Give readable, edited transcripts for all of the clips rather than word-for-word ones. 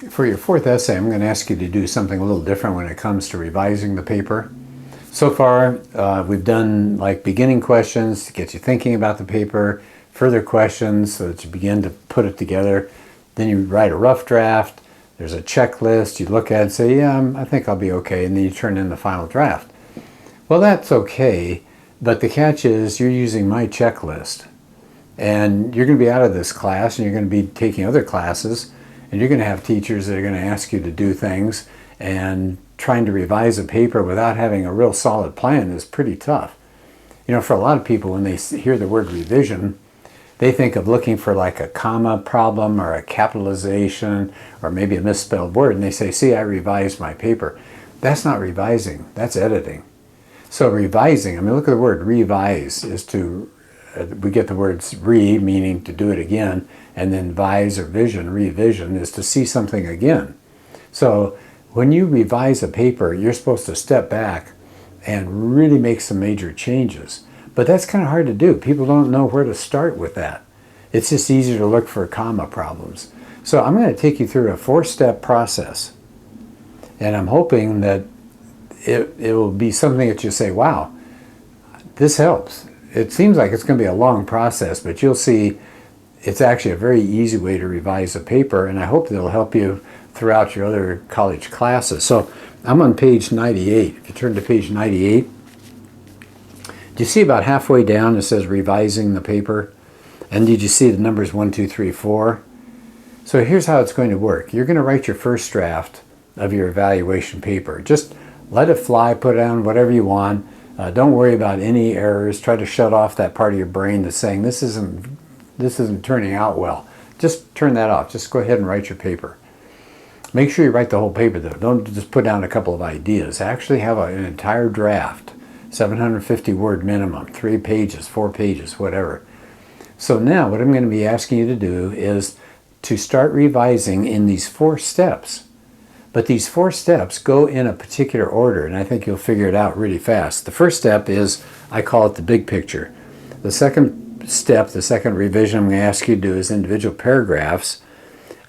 For your fourth essay, I'm going to ask you to do something a little different when it comes to revising the paper. So far, we've done like beginning questions to get you thinking about the paper, further questions so that you begin to put it together. Then you write a rough draft. There's a checklist. You look at it and say, yeah, I think I'll be okay. And then you turn in the final draft. Well, that's okay. But the catch is you're using my checklist. And you're going to be out of this class and you're going to be taking other classes. And you're going to have teachers that are going to ask you to do things, and trying to revise a paper without having a real solid plan is pretty tough. You know, for a lot of people, when they hear the word revision, they think of looking for like a comma problem or a capitalization or maybe a misspelled word, and they say, see, I revised my paper. That's not revising, that's editing. So revising, I mean, look at the word revise, is to, we get the words re, meaning to do it again, and then vise or vision, revision, is to see something again. So when you revise a paper, you're supposed to step back and really make some major changes. But that's kind of hard to do. People don't know where to start with that. It's just easier to look for comma problems. So I'm going to take you through a 4-step process. And I'm hoping that it will be something that you say, wow, this helps. It seems like it's going to be a long process, but you'll see it's actually a very easy way to revise a paper, and I hope it'll help you throughout your other college classes. So I'm on page 98. If you turn to page 98, do you see about halfway down it says revising the paper? And did you see the numbers 1, 2, 3, 4? So here's how it's going to work. You're going to write your first draft of your evaluation paper. Just let it fly, put it on whatever you want. Don't worry about any errors. Try to shut off that part of your brain that's saying this isn't turning out well. Just turn that off. Just go ahead and write your paper. Make sure you write the whole paper though. Don't just put down a couple of ideas. Actually have an entire draft, 750 word minimum, 3 pages, 4 pages, whatever. So now what I'm going to be asking you to do is to start revising in these 4 steps. But these 4 steps go in a particular order, and I think you'll figure it out really fast. The first step is, I call it the big picture. The second step, the second revision I'm going to ask you to do is individual paragraphs.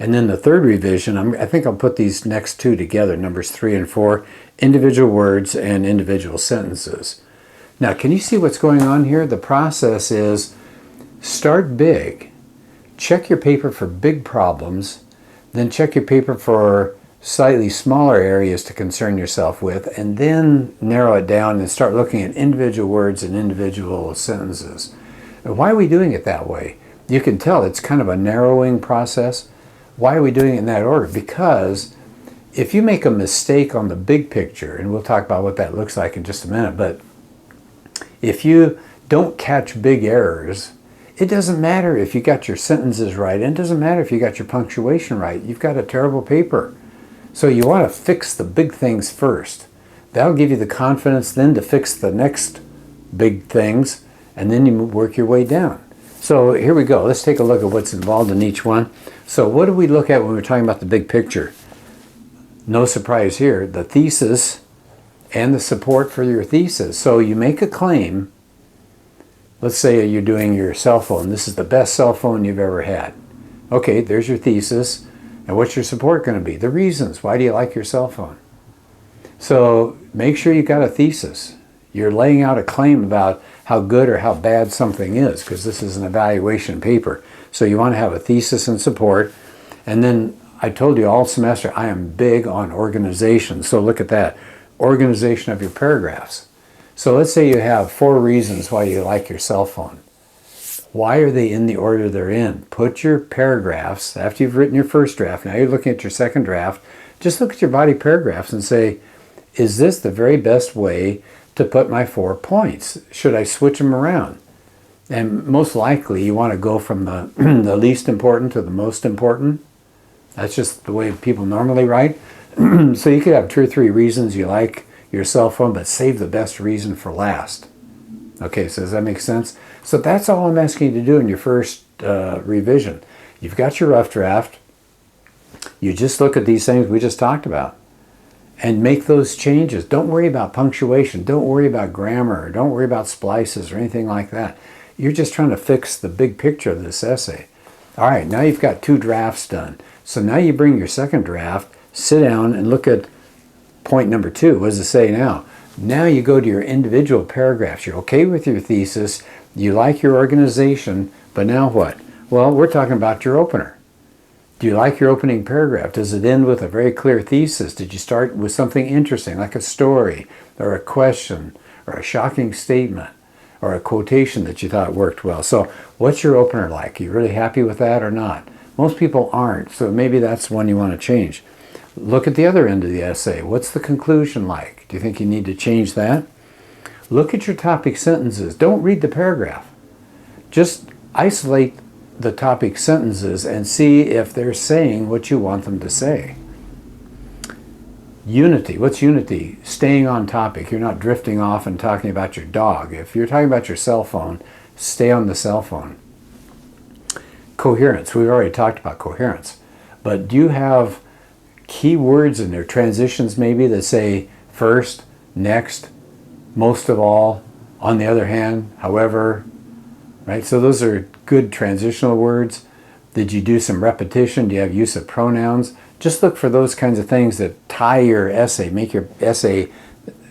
And then the third revision, I think I'll put these next 2 together, numbers 3 and 4, individual words and individual sentences. Now, can you see what's going on here? The process is start big, check your paper for big problems, then check your paper for slightly smaller areas to concern yourself with, and then narrow it down and start looking at individual words and individual sentences. And why are we doing it that way? You can tell it's kind of a narrowing process. Why are we doing it in that order? Because if you make a mistake on the big picture, and we'll talk about what that looks like in just a minute, but if you don't catch big errors, it doesn't matter if you got your sentences right, and it doesn't matter if you got your punctuation right. You've got a terrible paper. So you want to fix the big things first. That'll give you the confidence then to fix the next big things, and then you work your way down. So here we go. Let's take a look at what's involved in each one. So what do we look at when we're talking about the big picture? No surprise here, the thesis and the support for your thesis. So you make a claim. Let's say you're doing your cell phone. This is the best cell phone you've ever had. Okay, there's your thesis. And what's your support going to be? The reasons. Why do you like your cell phone? So make sure you got a thesis. You're laying out a claim about how good or how bad something is, because this is an evaluation paper. So you want to have a thesis and support. And then I told you all semester I am big on organization. So look at that. Organization of your paragraphs. So let's say you have 4 reasons why you like your cell phone. Why are they in the order they're in? Put your paragraphs, after you've written your first draft, now you're looking at your second draft, just look at your body paragraphs and say, is this the very best way to put my 4 points? Should I switch them around? And most likely you want to go from the, the least important to the most important. That's just the way people normally write. So you could have 2 or 3 reasons you like your cell phone, but save the best reason for last. Okay, so does that make sense? So that's all I'm asking you to do in your first revision. You've got your rough draft. You just look at these things we just talked about and make those changes. Don't worry about punctuation. Don't worry about grammar. Don't worry about splices or anything like that. You're just trying to fix the big picture of this essay. All right, now you've got 2 drafts done. So now you bring your second draft, sit down and look at point number 2. What does it say now? Now you go to your individual paragraphs. You're okay with your thesis, you like your organization, but now what? Well, we're talking about your opener. Do you like your opening paragraph? Does it end with a very clear thesis? Did you start with something interesting, like a story, or a question, or a shocking statement, or a quotation that you thought worked well? So what's your opener like? Are you really happy with that or not? Most people aren't, so maybe that's one you want to change. Look at the other end of the essay. What's the conclusion like? Do you think you need to change that? Look at your topic sentences. Don't read the paragraph. Just isolate the topic sentences and see if they're saying what you want them to say. Unity. What's unity? Staying on topic. You're not drifting off and talking about your dog. If you're talking about your cell phone, stay on the cell phone. Coherence. We've already talked about coherence. But do you have key words in there, transitions maybe, that say first, next, most of all, on the other hand, however, right? So those are good transitional words. Did you do some repetition? Do you have use of pronouns? Just look for those kinds of things that tie your essay, make your essay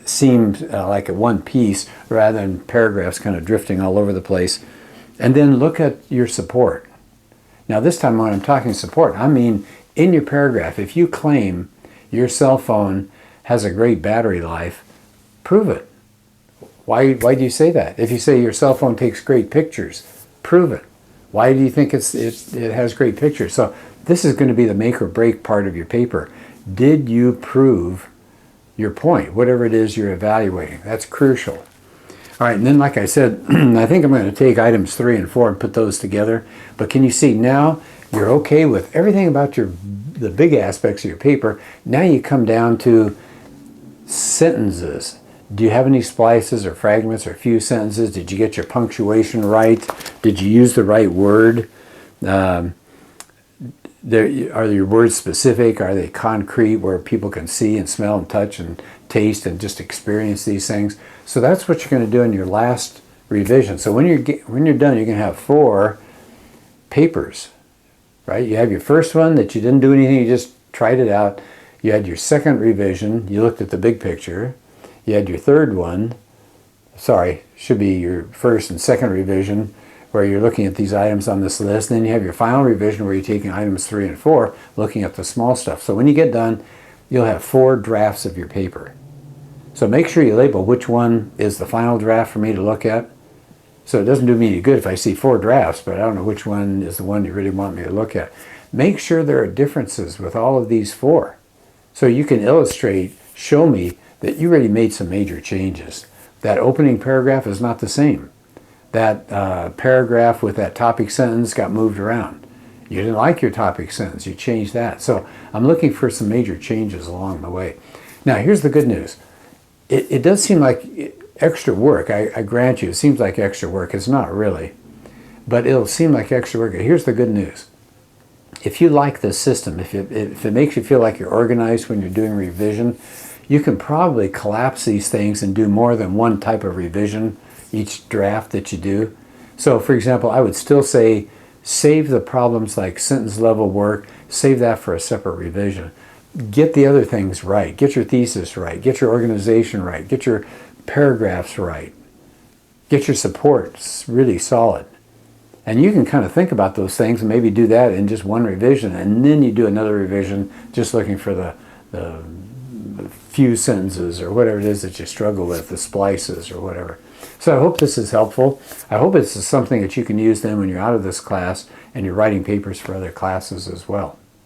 seem like a one piece rather than paragraphs kind of drifting all over the place. And then look at your support. Now this time when I'm talking support, I mean in your paragraph, if you claim your cell phone has a great battery life, prove it. Why do you say that? If you say your cell phone takes great pictures, prove it. Why do you think it has great pictures? So this is going to be the make or break part of your paper. Did you prove your point, whatever it is you're evaluating? That's crucial. All right, and then like I said, I think I'm going to take items 3 and 4 and put those together. But can you see now you're okay with everything about the big aspects of your paper. Now you come down to sentences. Do you have any splices or fragments or few sentences? Did you get your punctuation right? Did you use the right word? Are your words specific? Are they concrete where people can see and smell and touch and taste and just experience these things? So that's what you're going to do in your last revision. So when you're done, you're going to have 4 papers, right? You have your first one that you didn't do anything, you just tried it out. You had your second revision, you looked at the big picture. You had your third one, should be your first and second revision, where you're looking at these items on this list. And then you have your final revision where you're taking items 3 and 4, looking at the small stuff. So when you get done, you'll have 4 drafts of your paper. So make sure you label which one is the final draft for me to look at. So it doesn't do me any good if I see 4 drafts, but I don't know which one is the one you really want me to look at. Make sure there are differences with all of these 4. So you can illustrate, show me that you already made some major changes. That opening paragraph is not the same. That paragraph with that topic sentence got moved around. You didn't like your topic sentence, you changed that. So I'm looking for some major changes along the way. Now here's the good news. It does seem like extra work. I grant you, it seems like extra work. It's not really, but it'll seem like extra work. Here's the good news. If you like this system, if it makes you feel like you're organized when you're doing revision, you can probably collapse these things and do more than one type of revision each draft that you do. So for example, I would still say save the problems like sentence level work, save that for a separate revision. Get the other things right. Get your thesis right. Get your organization right. Get your paragraphs right. Get your supports really solid. And you can kind of think about those things and maybe do that in just one revision, and then you do another revision just looking for the few sentences or whatever it is that you struggle with, the splices or whatever. So I hope this is helpful. I hope this is something that you can use then when you're out of this class and you're writing papers for other classes as well.